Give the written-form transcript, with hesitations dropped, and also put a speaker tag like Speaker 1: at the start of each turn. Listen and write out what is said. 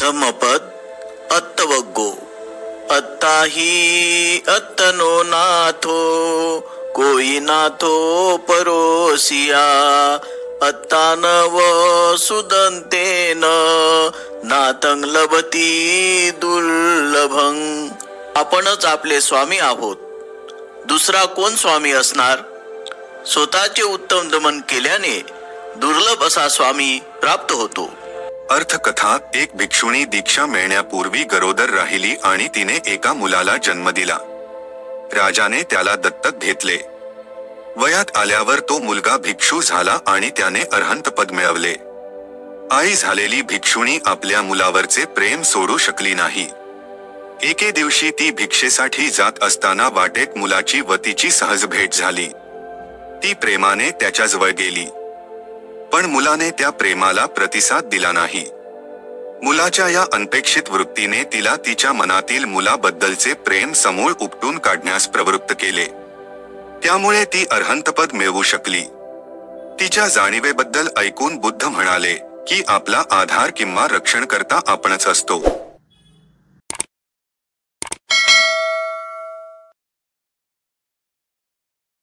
Speaker 1: धम्मपद अत्तवग्गो अत्ताही अत्तनो नाथो कोई नाथो परोसिया अत्तानव सुदंतेन नातं लभती दुर्लभं. आपणच आपले स्वामी आहोत, दुसरा कोण स्वामी असणार? स्वतःचे उत्तम दमन केल्याने दुर्लभ असा स्वामी प्राप्त होतो.
Speaker 2: अर्थकथा. एक भिक्षुणी दीक्षा मिळण्यापूर्वी गरोदर राहिली आणि तिने एका मुलाला जन्म दिला. राजाने त्याला दत्तक घेतले. वयात आल्यावर तो मुलगा भिक्षू झाला आणि त्याने अरहंतपद मिळवले. आई झालेली भिक्षुणी आपल्या मुलावरचे प्रेम सोडू शकली नाही. एके दिवशी ती भिक्षेसाठी जात असताना वाटेत मुलाची व तिची सहज भेट झाली. ती प्रेमाने त्याच्याजवळ गेली, पण मुलाने त्या प्रेमाला प्रतिसाद दिला नाही. मुलाच्या या अनपेक्षित वृत्तीने तिला तिच्या मनातील मुलाबद्दलचे प्रेम समूळ उपटून काढण्यास प्रवृत्त केले. त्यामुळे ती अरहंतपद मिळवू शकली. तिच्या जाणीवेबद्दल ऐकून बुद्ध म्हणाले की आपला आधार किंवा रक्षणकर्ता आपणच असतो.